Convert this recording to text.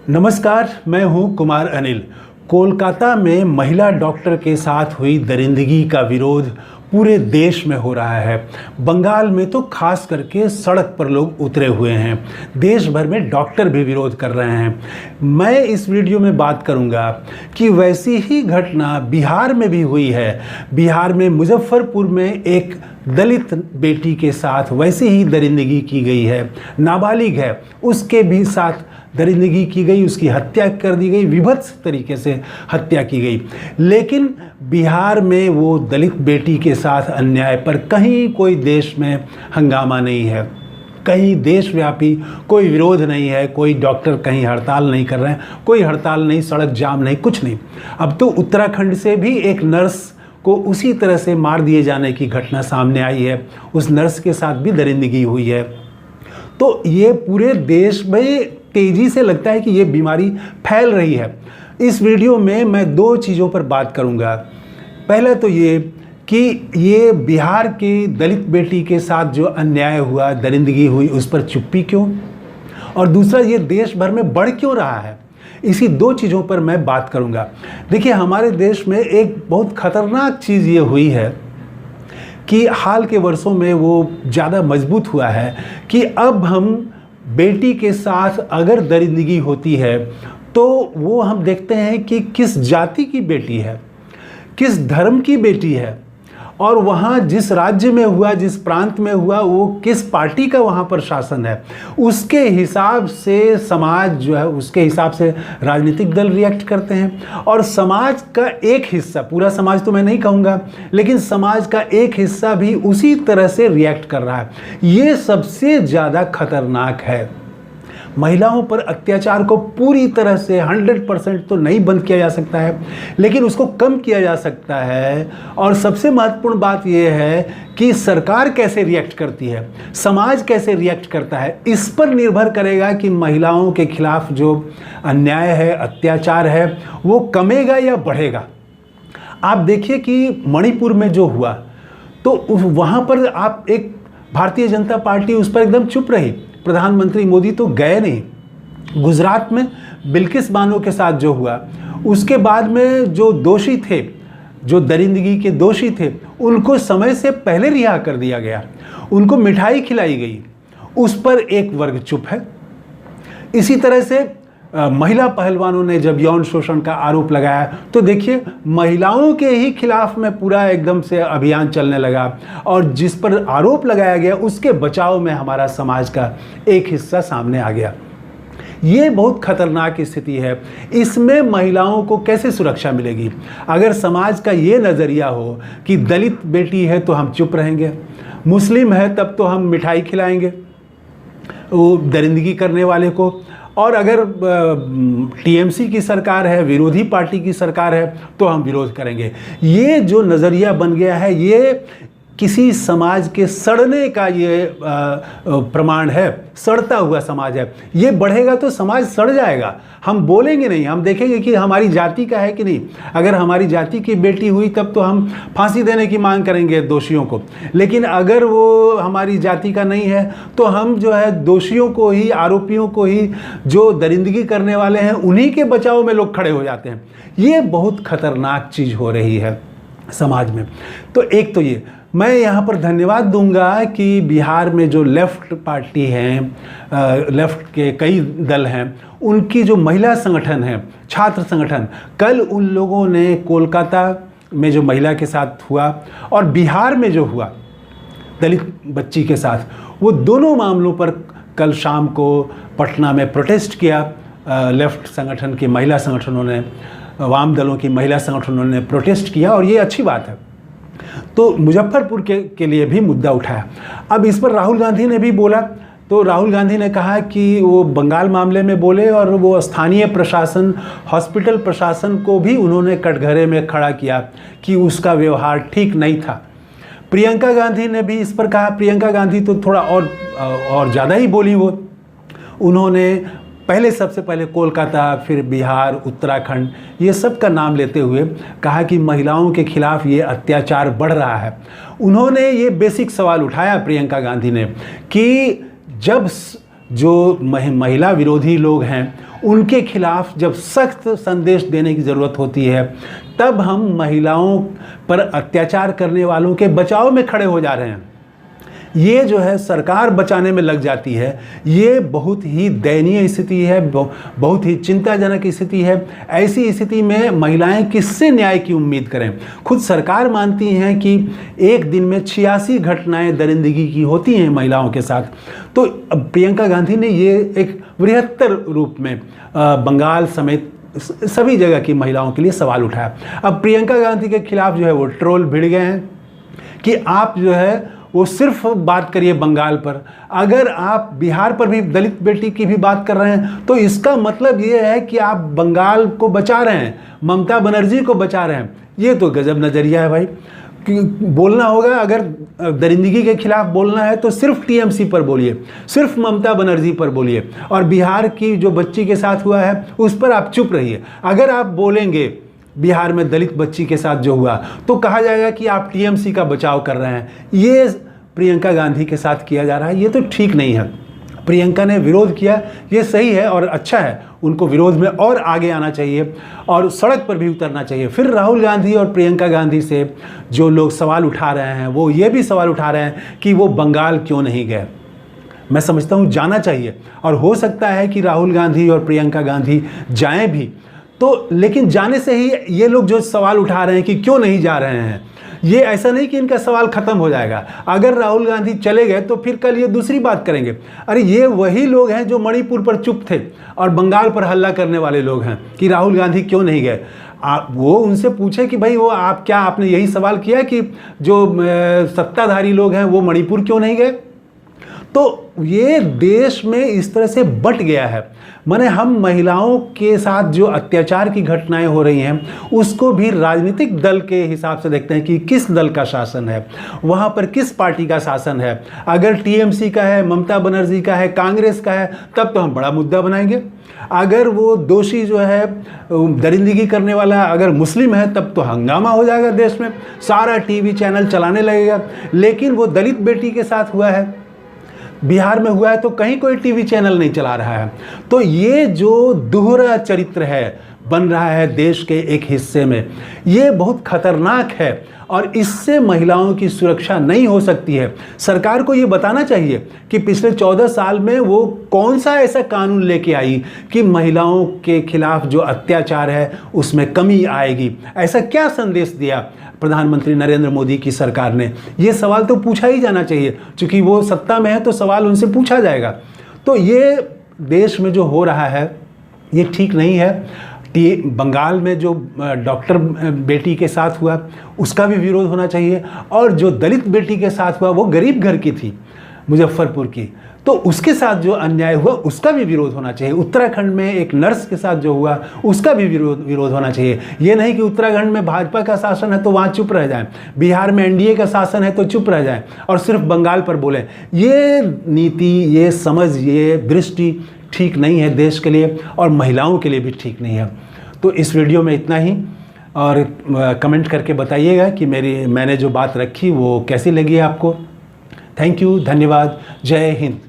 नमस्कार, मैं हूं कुमार अनिल। कोलकाता में महिला डॉक्टर के साथ हुई दरिंदगी का विरोध पूरे देश में हो रहा है। बंगाल में तो खास करके सड़क पर लोग उतरे हुए हैं। देश भर में डॉक्टर भी विरोध कर रहे हैं। मैं इस वीडियो में बात करूंगा कि वैसी ही घटना बिहार में भी हुई है। बिहार में मुजफ्फरपुर में एक दलित बेटी के साथ वैसी ही दरिंदगी की गई है। नाबालिग है, उसके भी साथ दरिंदगी की गई, उसकी हत्या कर दी गई, विभत्स तरीके से हत्या की गई। लेकिन बिहार में वो दलित बेटी के साथ अन्याय पर कहीं कोई देश में हंगामा नहीं है, कहीं देशव्यापी कोई विरोध नहीं है, कोई डॉक्टर कहीं हड़ताल नहीं कर रहे हैं, कोई हड़ताल नहीं, सड़क जाम नहीं, कुछ नहीं। अब तो उत्तराखंड से भी एक नर्स को उसी तरह से मार दिए जाने की घटना सामने आई है। उस नर्स के साथ भी दरिंदगी हुई है। तो ये पूरे देश में तेजी से लगता है कि ये बीमारी फैल रही है। इस वीडियो में मैं दो चीज़ों पर बात करूंगा। पहले तो ये कि ये बिहार की दलित बेटी के साथ जो अन्याय हुआ, दरिंदगी हुई, उस पर चुप्पी क्यों, और दूसरा ये देश भर में बढ़ क्यों रहा है। इसी दो चीज़ों पर मैं बात करूंगा। देखिए, हमारे देश में एक बहुत खतरनाक चीज़ ये हुई है कि हाल के वर्षों में वो ज़्यादा मजबूत हुआ है कि अब हम बेटी के साथ अगर दरिंदगी होती है तो वो हम देखते हैं कि किस जाति की बेटी है, किस धर्म की बेटी है, और वहाँ जिस राज्य में हुआ, जिस प्रांत में हुआ, वो किस पार्टी का वहाँ पर शासन है, उसके हिसाब से समाज जो है, उसके हिसाब से राजनीतिक दल रिएक्ट करते हैं। और समाज का एक हिस्सा, पूरा समाज तो मैं नहीं कहूँगा, लेकिन समाज का एक हिस्सा भी उसी तरह से रिएक्ट कर रहा है। ये सबसे ज़्यादा खतरनाक है। महिलाओं पर अत्याचार को पूरी तरह से 100% तो नहीं बंद किया जा सकता है, लेकिन उसको कम किया जा सकता है। और सबसे महत्वपूर्ण बात यह है कि सरकार कैसे रिएक्ट करती है, समाज कैसे रिएक्ट करता है, इस पर निर्भर करेगा कि महिलाओं के खिलाफ जो अन्याय है, अत्याचार है, वो कमेगा या बढ़ेगा। आप देखिए कि मणिपुर में जो हुआ, तो वहाँ पर आप एक भारतीय जनता पार्टी उस पर एकदम चुप रही। प्रधानमंत्री मोदी तो गए नहीं। गुजरात में बिल्किस बानो के साथ जो हुआ, उसके बाद में जो दोषी थे, जो दरिंदगी के दोषी थे, उनको समय से पहले रिहा कर दिया गया, उनको मिठाई खिलाई गई, उस पर एक वर्ग चुप है। इसी तरह से महिला पहलवानों ने जब यौन शोषण का आरोप लगाया, तो देखिए महिलाओं के ही खिलाफ में पूरा एकदम से अभियान चलने लगा, और जिस पर आरोप लगाया गया उसके बचाव में हमारा समाज का एक हिस्सा सामने आ गया। ये बहुत खतरनाक स्थिति है। इसमें महिलाओं को कैसे सुरक्षा मिलेगी? अगर समाज का ये नज़रिया हो कि दलित बेटी है तो हम चुप रहेंगे, मुस्लिम है तब तो हम मिठाई खिलाएंगे वो दरिंदगी करने वाले को, और अगर टीएमसी की सरकार है, विरोधी पार्टी की सरकार है, तो हम विरोध करेंगे। ये जो नज़रिया बन गया है, ये किसी समाज के सड़ने का ये प्रमाण है। सड़ता हुआ समाज है। ये बढ़ेगा तो समाज सड़ जाएगा। हम बोलेंगे नहीं, हम देखेंगे कि हमारी जाति का है कि नहीं। अगर हमारी जाति की बेटी हुई तब तो हम फांसी देने की मांग करेंगे दोषियों को, लेकिन अगर वो हमारी जाति का नहीं है तो हम जो है दोषियों को ही, आरोपियों को ही, जो दरिंदगी करने वाले हैं, उन्हीं के बचाव में लोग खड़े हो जाते हैं। ये बहुत खतरनाक चीज़ हो रही है समाज में। तो एक तो ये मैं यहाँ पर धन्यवाद दूंगा कि बिहार में जो लेफ़्ट पार्टी हैं, लेफ़्ट के कई दल हैं, उनकी जो महिला संगठन है, छात्र संगठन, कल उन लोगों ने कोलकाता में जो महिला के साथ हुआ और बिहार में जो हुआ दलित बच्ची के साथ, वो दोनों मामलों पर कल शाम को पटना में प्रोटेस्ट किया। लेफ़्ट संगठन के महिला संगठनों ने, वाम दलों की महिला संगठनों ने प्रोटेस्ट किया, और ये अच्छी बात है। तो मुजफ्फरपुर के लिए भी मुद्दा उठाया। अब इस पर राहुल गांधी ने भी बोला। तो राहुल गांधी ने कहा कि वो बंगाल मामले में बोले, और वो स्थानीय प्रशासन, हॉस्पिटल प्रशासन को भी उन्होंने कटघरे में खड़ा किया कि उसका व्यवहार ठीक नहीं था। प्रियंका गांधी ने भी इस पर कहा। प्रियंका गांधी तो थोड़ा और ज़्यादा ही बोली। वो उन्होंने सबसे पहले कोलकाता, फिर बिहार, उत्तराखंड, ये सब का नाम लेते हुए कहा कि महिलाओं के खिलाफ ये अत्याचार बढ़ रहा है। उन्होंने ये बेसिक सवाल उठाया, प्रियंका गांधी ने, कि जब जो महिला विरोधी लोग हैं उनके खिलाफ जब सख्त संदेश देने की ज़रूरत होती है, तब हम महिलाओं पर अत्याचार करने वालों के बचाव में खड़े हो जा रहे हैं। ये जो है सरकार बचाने में लग जाती है। ये बहुत ही दयनीय स्थिति है, बहुत ही चिंताजनक स्थिति है। ऐसी स्थिति में महिलाएं किससे न्याय की उम्मीद करें? खुद सरकार मानती हैं कि एक दिन में 86 घटनाएं दरिंदगी की होती हैं महिलाओं के साथ। तो प्रियंका गांधी ने ये एक बृहत्तर रूप में बंगाल समेत सभी जगह की महिलाओं के लिए सवाल उठाया। अब प्रियंका गांधी के खिलाफ जो है वो ट्रोल भिड़ गए हैं कि आप जो है वो सिर्फ बात करिए बंगाल पर, अगर आप बिहार पर भी दलित बेटी की भी बात कर रहे हैं तो इसका मतलब ये है कि आप बंगाल को बचा रहे हैं, ममता बनर्जी को बचा रहे हैं। ये तो गजब नज़रिया है भाई। बोलना होगा, अगर दरिंदगी के खिलाफ बोलना है तो सिर्फ टीएमसी पर बोलिए, सिर्फ ममता बनर्जी पर बोलिए, और बिहार की जो बच्ची के साथ हुआ है उस पर आप चुप रहिए। अगर आप बोलेंगे बिहार में दलित बच्ची के साथ जो हुआ तो कहा जाएगा कि आप टीएमसी का बचाव कर रहे हैं। ये प्रियंका गांधी के साथ किया जा रहा है, ये तो ठीक नहीं है। प्रियंका ने विरोध किया, ये सही है और अच्छा है। उनको विरोध में और आगे आना चाहिए और सड़क पर भी उतरना चाहिए। फिर राहुल गांधी और प्रियंका गांधी से जो लोग सवाल उठा रहे हैं वो ये भी सवाल उठा रहे हैं कि वो बंगाल क्यों नहीं गए। मैं समझता हूँ जाना चाहिए, और हो सकता है कि राहुल गांधी और प्रियंका गांधी जाएं भी तो, लेकिन जाने से ही ये लोग जो सवाल उठा रहे हैं कि क्यों नहीं जा रहे हैं, ये ऐसा नहीं कि इनका सवाल ख़त्म हो जाएगा। अगर राहुल गांधी चले गए तो फिर कल ये दूसरी बात करेंगे। अरे ये वही लोग हैं जो मणिपुर पर चुप थे और बंगाल पर हल्ला करने वाले लोग हैं कि राहुल गांधी क्यों नहीं गए। वो उनसे पूछे कि भाई वो आपने यही सवाल किया कि जो सत्ताधारी लोग हैं वो मणिपुर क्यों नहीं गए? तो ये देश में इस तरह से बट गया है। माने हम महिलाओं के साथ जो अत्याचार की घटनाएं हो रही हैं उसको भी राजनीतिक दल के हिसाब से देखते हैं कि किस दल का शासन है, वहाँ पर किस पार्टी का शासन है। अगर टीएमसी का है, ममता बनर्जी का है, कांग्रेस का है, तब तो हम बड़ा मुद्दा बनाएंगे। अगर वो दोषी जो है दरिंदगी करने वाला अगर मुस्लिम है तब तो हंगामा हो जाएगा देश में, सारा टीवी चैनल चलाने लगेगा। लेकिन वो दलित बेटी के साथ हुआ है, बिहार में हुआ है, तो कहीं कोई टीवी चैनल नहीं चला रहा है। तो ये जो दोहरा चरित्र है बन रहा है देश के एक हिस्से में, ये बहुत खतरनाक है और इससे महिलाओं की सुरक्षा नहीं हो सकती है। सरकार को ये बताना चाहिए कि पिछले 14 साल में वो कौन सा ऐसा कानून लेके आई कि महिलाओं के खिलाफ जो अत्याचार है उसमें कमी आएगी। ऐसा क्या संदेश दिया प्रधानमंत्री नरेंद्र मोदी की सरकार ने? ये सवाल तो पूछा ही जाना चाहिए, क्योंकि वो सत्ता में है तो सवाल उनसे पूछा जाएगा। तो ये देश में जो हो रहा है ये ठीक नहीं है। बंगाल में जो डॉक्टर बेटी के साथ हुआ उसका भी विरोध होना चाहिए, और जो दलित बेटी के साथ हुआ वो गरीब घर की थी, मुजफ्फरपुर की, तो उसके साथ जो अन्याय हुआ उसका भी विरोध होना चाहिए। उत्तराखंड में एक नर्स के साथ जो हुआ उसका भी विरोध होना चाहिए। ये नहीं कि उत्तराखंड में भाजपा का शासन है तो वहाँ चुप रह जाएं, बिहार में एनडीए का शासन है तो चुप रह जाएं और सिर्फ बंगाल पर बोलें। ये नीति, ये समझ, ये दृष्टि ठीक नहीं है देश के लिए और महिलाओं के लिए भी ठीक नहीं है। तो इस वीडियो में इतना ही, और कमेंट करके बताइएगा कि मैंने जो बात रखी वो कैसी लगी आपको। थैंक यू, धन्यवाद, जय हिंद।